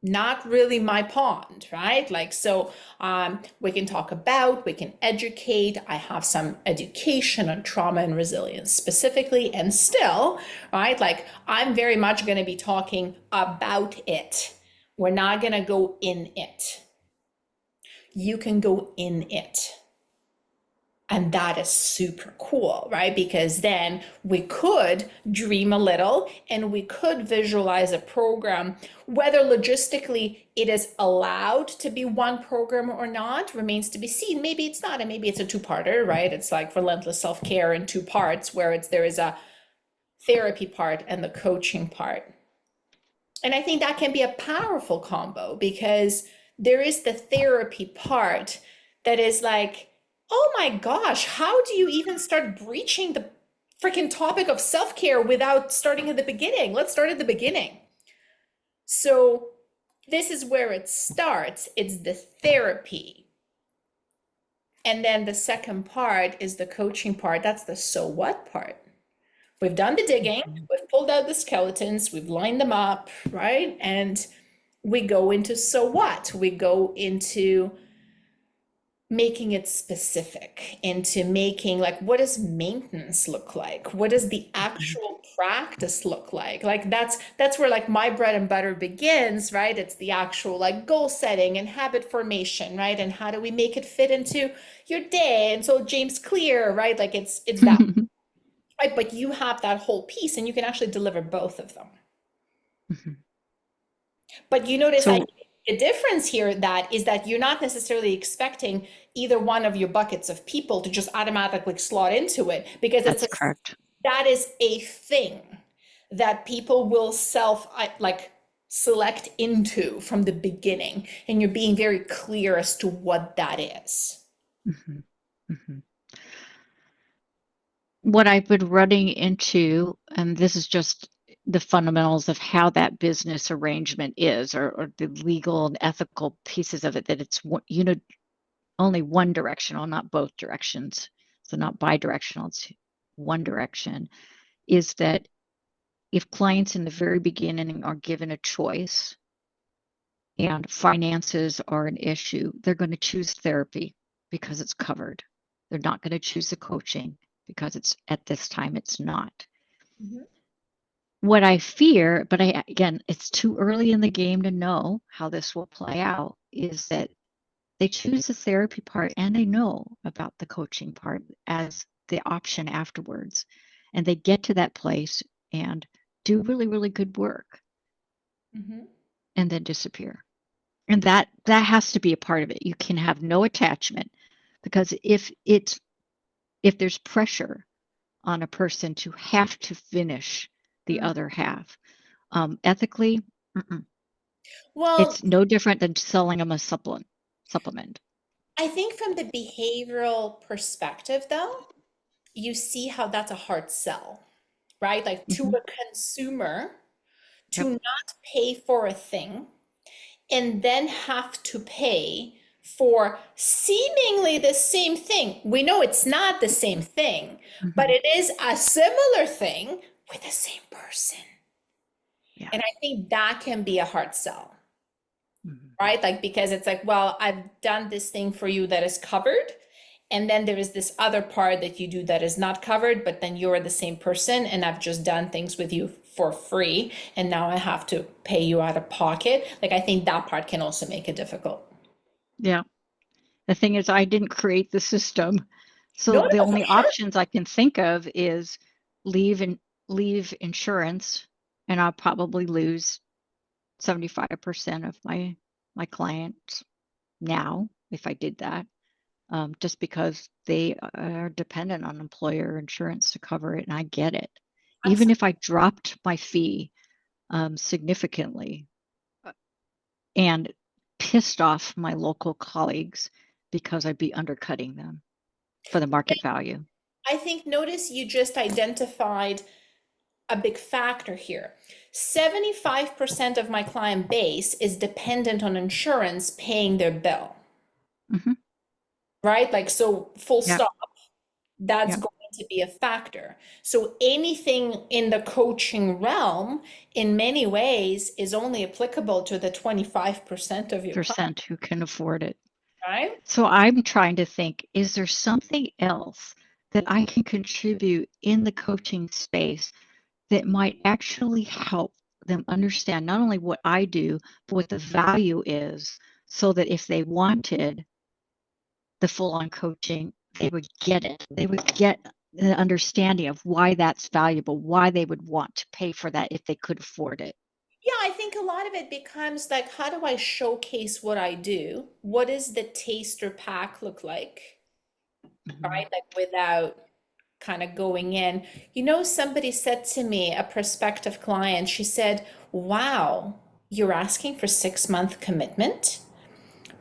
not really my pond, right? Like, so we can talk about, we can educate. I have some education on trauma and resilience specifically, and still, right? Like, I'm very much going to be talking about it. We're not going to go in it. You can go in it. And that is super cool, right? Because then we could dream a little and we could visualize a program. Whether logistically it is allowed to be one program or not remains to be seen. Maybe it's not, and maybe it's a two-parter, right? It's like relentless self-care in 2 parts, where there is a therapy part and the coaching part. And I think that can be a powerful combo, because there is the therapy part that is like, oh my gosh, how do you even start breaching the freaking topic of self care without starting at the beginning? Let's start at the beginning. So, this is where it starts. It's the therapy. And then the second part is the coaching part. That's the so what part. We've done the digging, mhm. we've pulled out the skeletons, we've lined them up, right? And we go into so what? We go into making it specific, into making like, what does maintenance look like? What does the Mhm. actual practice look like? Like that's where like my bread and butter begins, right? It's the actual like goal setting and habit formation, right? And how do we make it fit into your day? And so James Clear, right? Like it's that, right? But you have that whole piece and you can actually deliver both of them. Mhm. But you notice I So the difference here that is that you're not necessarily expecting either one of your buckets of people to just automatically slot into it, because that's correct. that is a thing that people will like select into from the beginning, and you're being very clear as to what that is. Mhm. Mhm. What I've been running into, and this is just the fundamentals of how that business arrangement is, or the legal and ethical pieces of it, that it's only one directional, not both directions. So not bi-directional, it's one direction. Is that if clients in the very beginning are given a choice and finances are an issue, they're going to choose therapy because it's covered. They're not going to choose the coaching because it's at this time it's not. Mhm. What I fear, but again, it's too early in the game to know how this will play out, is that they choose the therapy part and they know about the coaching part as the option afterwards. And they get to that place and do really, really good work Mhm. and then disappear. And that has to be a part of it. You can have no attachment, because if there's pressure on a person to have to finish the Mm. other half, ethically, Well, it's no different than selling them a supplement. I think from the behavioral perspective, though, you see how that's a hard sell, right? Like to Hmm. a consumer, to Yep. not pay for a thing and then have to pay for seemingly the same thing. We know it's not the same thing, but Hmm. it is a similar thing with the same person. Yeah. And I think that can be a hard sell, Hmm. right? Like, because it's like, well, I've done this thing for you that is covered. And then there is this other part that you do that is not covered, but then you're the same person and I've just done things with you for free. And now I have to pay you out of pocket. Like, I think that part can also make it difficult. Yeah. The thing is, I didn't create the system. So No, the no, for only sure. options I can think of is leave and leave insurance, and I'll probably lose 75% of my clients now if I did that, just because they are dependent on employer insurance to cover it, and I get it. Even Absolutely. if I dropped my fee significantly and pissed off my local colleagues, because I'd be undercutting them for the market value. I think notice you just identified a big factor here. 75% of my client base is dependent on insurance paying their bill, Hmm. right? Like, so full Yep. stop, that's Yep. going to be a factor. So anything in the coaching realm, in many ways, is only applicable to the 25% of your client, Percent who can afford it. right? So I'm trying to think, is there something else that I can contribute in the coaching space that might actually help them understand not only what I do, but what the value is, so that if they wanted the full on coaching, they would get it. They would get the understanding of why that's valuable, why they would want to pay for that if they could afford it. Yeah, I think a lot of it becomes like, how do I showcase what I do? What does the taster pack look like? Mhm. Right? Like, without kind of going in. You know, somebody said to me, a prospective client, she said, wow, you're asking for 6 month commitment?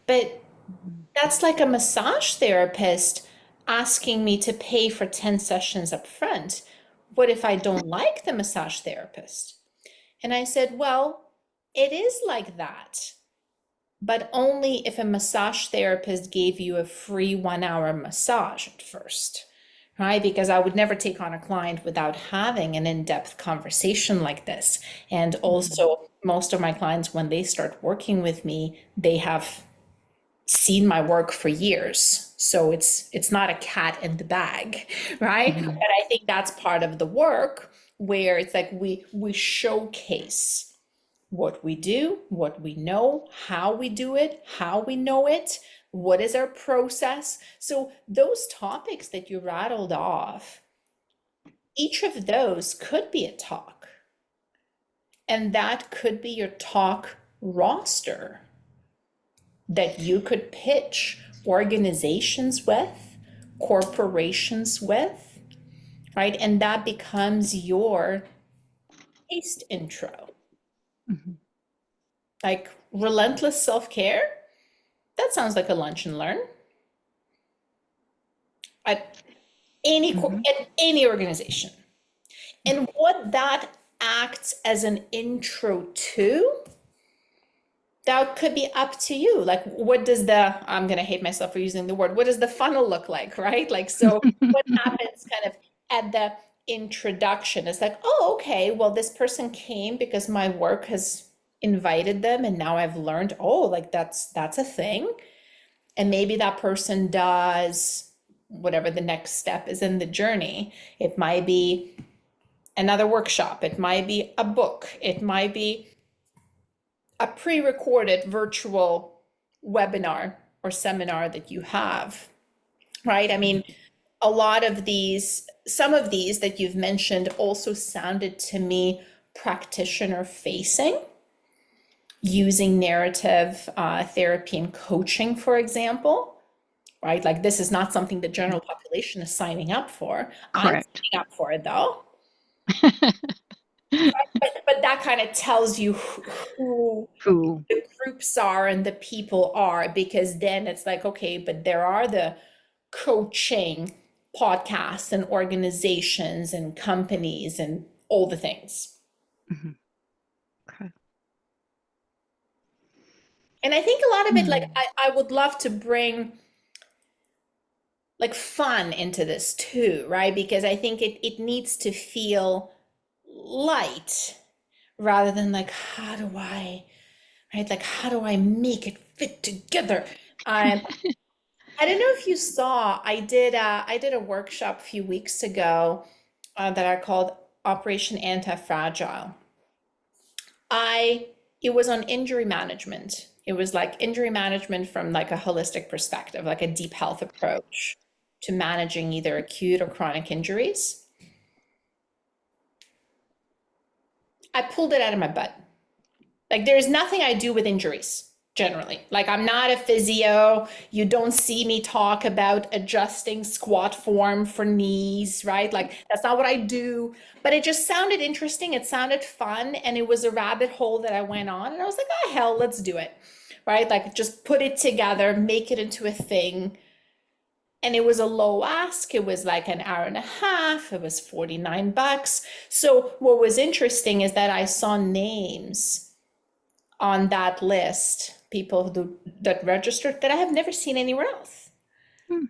But Mhm. that's like a massage therapist asking me to pay for 10 sessions up front. What if I don't like the massage therapist? And I said, well, it is like that, but only if a massage therapist gave you a free 1 hour massage at first, right? Because I would never take on a client without having an in-depth conversation like this. And Mhm. also, most of my clients, when they start working with me, they have seen my work for years. So it's not a cat in the bag, right? But Mhm. I think that's part of the work, where it's like we showcase what we do, what we know, how we do it, how we know it, what is our process. So those topics that you rattled off, each of those could be a talk. And that could be your talk roster that you could pitch organizations with, corporations with, right? And that becomes your taste intro. Mhm. Like relentless self-care, that sounds like a lunch and learn at Mhm. at any organization. And what that acts as an intro to, that could be up to you. Like, what does I'm going to hate myself for using the word, what does the funnel look like, right? Like, so what happens kind of at the introduction? It's like, oh, okay, well, this person came because my work has invited them, and now I've learned, oh, like that's a thing. And maybe that person does whatever the next step is in the journey. It might be another workshop, it might be a book, it might be a pre-recorded virtual webinar or seminar that you have, right? I mean, a lot of these, some of these that you've mentioned also sounded to me practitioner facing, using narrative therapy and coaching, for example, right? Like, this is not something the general population is signing up for. I'm Correct. signing up for it though. But that kind of tells you who Who? the groups are and the people are, because then it's like, okay, but there are the coaching podcasts and organizations and companies and all the things. Mhm. Okay. And I think a lot of it, like, Hmm. I would love to bring like fun into this too, right? Because I think it needs to feel light rather than like, how do I, right? Like, how do I make it fit together? Um, I don't know if you saw, I did a workshop a few weeks ago that I called Operation Anti-Fragile. I It was on injury management. It was like injury management from like a holistic perspective, like a deep health approach to managing either acute or chronic injuries. I pulled it out of my butt. Like, there is nothing I do with injuries generally. Like, I'm not a physio. You don't see me talk about adjusting squat form for knees, right? Like, that's not what I do. But it just sounded interesting. It sounded fun. And it was a rabbit hole that I went on. And I was like, oh, hell, let's do it. Right? Like, just put it together, make it into a thing. And it was a low ask. It was like an hour and a half. It was $49. So what was interesting is that I saw names on that list, people that registered, that I have never seen anywhere else. Hmm.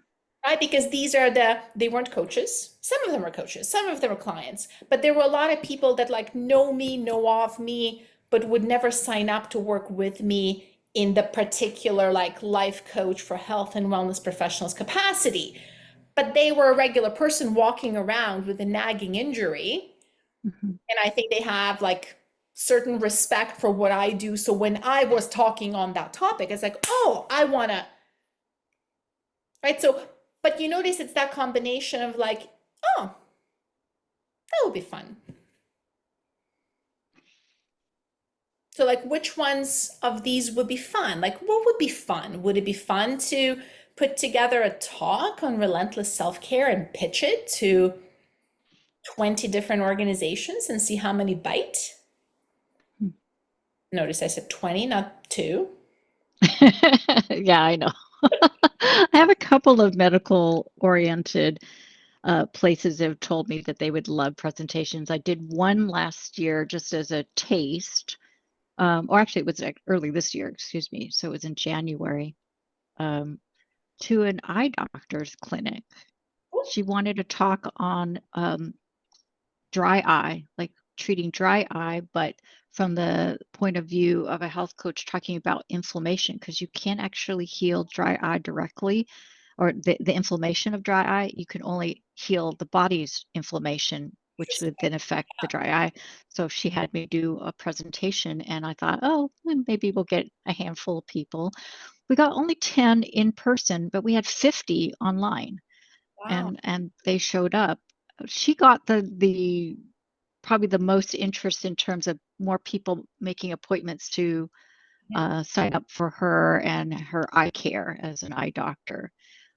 Right? Because they weren't coaches. Some of them were coaches, some of them were clients, but there were a lot of people that like know me, know of me, but would never sign up to work with me in the particular like life coach for health and wellness professionals capacity. But they were a regular person walking around with a nagging injury, Mhm. and I think they have like certain respect for what I do. So when I was talking on that topic, it's like, oh, I wanna, right? So, but you notice it's that combination of like, oh, that would be fun. So like, which ones of these would be fun? Like, what would be fun? Would it be fun to put together a talk on relentless self-care and pitch it to 20 different organizations and see how many bite? Hmm. Notice I said 20, not two. Yeah, I know. I have a couple of medical oriented places that have told me that they would love presentations. I did one last year just as a taste, or actually it was early this year, excuse me. So it was in January, um, to an eye doctor's clinic. She wanted to talk on dry eye, like treating dry eye, but from the point of view of a health coach talking about inflammation, because you can't actually heal dry eye directly, or the inflammation of dry eye. You can only heal the body's inflammation, which would then affect the dry eye. So she had me do a presentation, and I thought, oh, well, maybe we'll get a handful of people. We got only 10 in person, but we had 50 online, Wow. and they showed up. She got the probably the most interest in terms of more people making appointments to Yeah. sign up for her and her eye care as an eye doctor.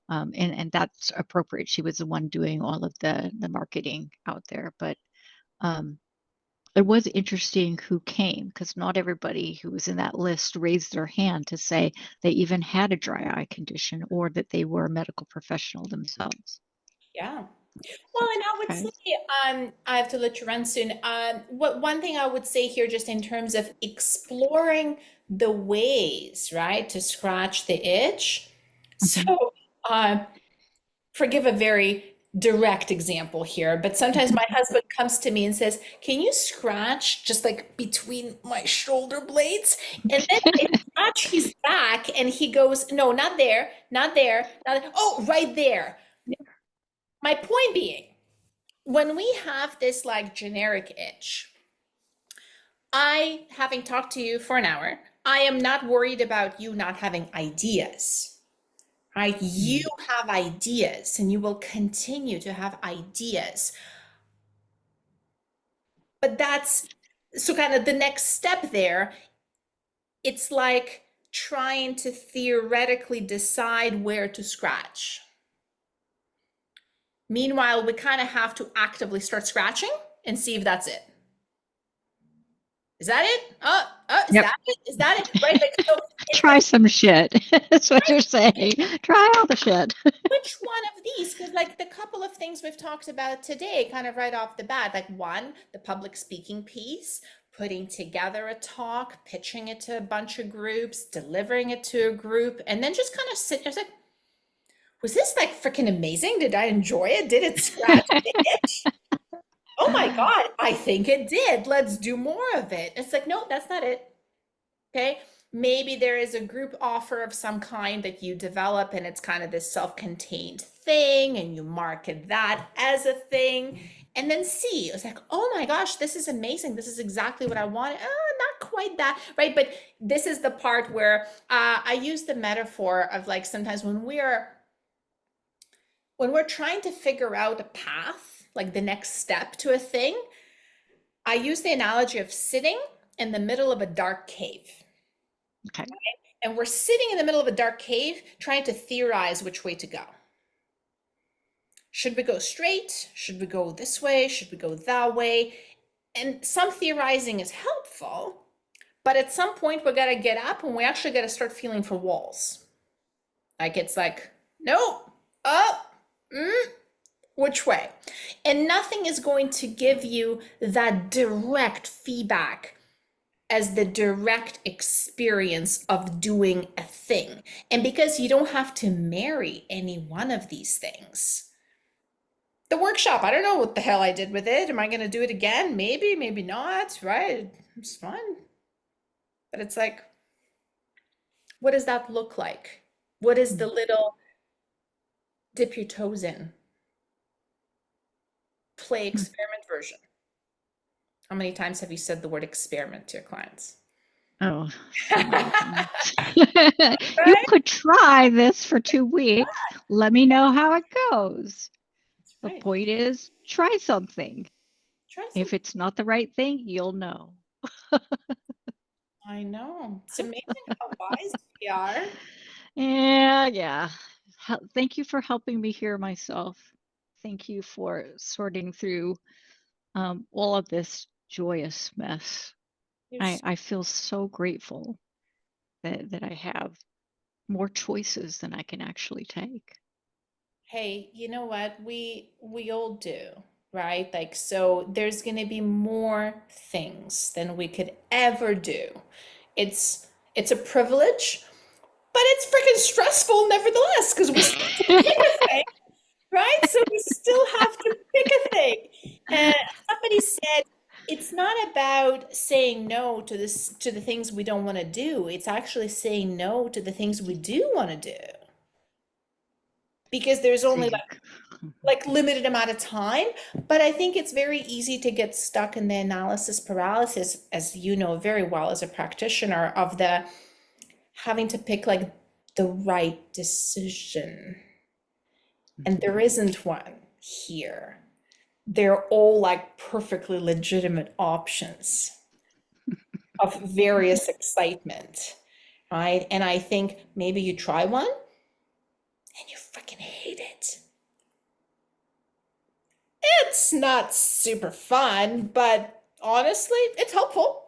And that's appropriate. She was the one doing all of the marketing out there. But um, it was interesting who came, because not everybody who was in that list raised their hand to say they even had a dry eye condition or that they were a medical professional themselves. Yeah. Well, and I would Okay. say, I have to let you run soon. What one thing I would say here, just in terms of exploring the ways, right, to scratch the itch. So, Mhm. um, forgive a very direct example here, but sometimes my husband comes to me and says, "Can you scratch just like between my shoulder blades?" And then I scratch his back, and he goes, "No, not there, not there, not there. Oh, right there." My point being, when we have this like generic itch, having talked to you for an hour, I am not worried about you not having ideas, right? You Mm. have ideas and you will continue to have ideas. But that's so kind of the next step there. It's like trying to theoretically decide where to scratch. Meanwhile, we kind of have to actively start scratching and see if that's it. Is that it? Is Yep. that it? Is that it? Right? Like, so it's Try like, some shit. That's what you're saying. Try all the shit. which one of these? Because, like, the couple of things we've talked about today, kind of right off the bat, like, one, the public speaking piece, putting together a talk, pitching it to a bunch of groups, delivering it to a group, and then just kind of sitting there, like, was this like freaking amazing? Did I enjoy it? Did it scratch the itch? Oh my God, I think it did. Let's do more of it. It's like, no, that's not it. Okay. Maybe there is a group offer of some kind that you develop and it's kind of this self-contained thing and you market that as a thing. And then C, it was like, oh my gosh, this is amazing. This is exactly what I wanted. Not quite that, right? But this is the part where I use the metaphor of like sometimes when we're trying to figure out a path, like the next step to a thing, I use the analogy of sitting in the middle of a dark cave. Okay. And we're sitting in the middle of a dark cave trying to theorize which way to go. Should we go straight? Should we go this way? Should we go that way? And some theorizing is helpful, but at some point we got to get up and we actually got to start feeling for walls. Like it's like, no, up, which way? And nothing is going to give you that direct feedback as the direct experience of doing a thing. And because you don't have to marry any one of these things. The workshop, I don't know what the hell I did with it. Am I going to do it again? Maybe, maybe not, right? It's fun. But it's like, what does that look like? What is the little dip your toes in, play experiment version? How many times have you said the word experiment to your clients? Oh, so many times. You Right? could try this for 2 weeks. Let me know how it goes. That's The right. point is, try something. Try If something. it's not the right thing, you'll know. I know. It's amazing how wise we are. Yeah, yeah. Thank you for helping me hear myself. Thank you for sorting through all of this joyous mess. You're I feel so grateful that I have more choices than I can actually take. Hey, you know what? We all do, right? Like so there's going to be more things than we could ever do. It's a privilege, but it's freaking stressful nevertheless because we still have to pick a thing, right? So we still have to pick a thing. And somebody said it's not about saying no to the things we don't want to do. It's actually saying no to the things we do want to do because there's only See, like limited amount of time. But I think it's very easy to get stuck in the analysis paralysis, as you know very well as a practitioner, of the having to pick like the right decision. And there isn't one here. They're all like perfectly legitimate options of various excitement, right? And I think maybe you try one and you freaking hate it. It's not super fun, but honestly, it's helpful.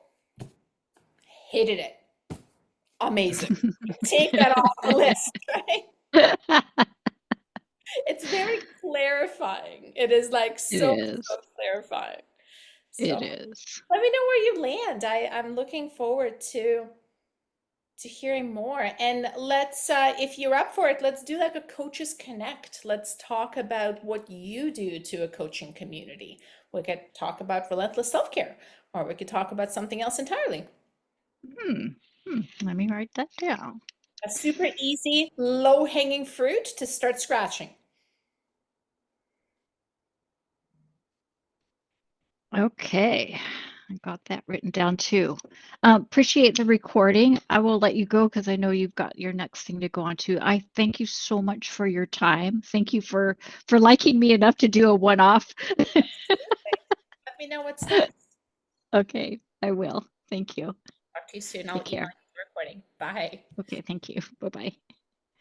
Hated it. Amazing. Take that off the list, right? It's very clarifying. It is like It so, is. so clarifying. It So is. let me know where you land. I'm looking forward to hearing more. And let's, if you're up for it, let's do like a coaches connect. Let's talk about what you do to a coaching community. We could talk about relentless self-care, or we could talk about something else entirely. Hmm. Let me write that down. A super easy, low-hanging fruit to start scratching. Okay. I got that written down too. Appreciate the recording. I will let you go because I know you've got your next thing to go on to. I thank you so much for your time. Thank you for liking me enough to do a one-off. Absolutely. Let me know what's next. Okay, I will. Thank you. Talk to you soon. I'll Take email care. you the recording. Bye. Okay, thank you. Bye-bye.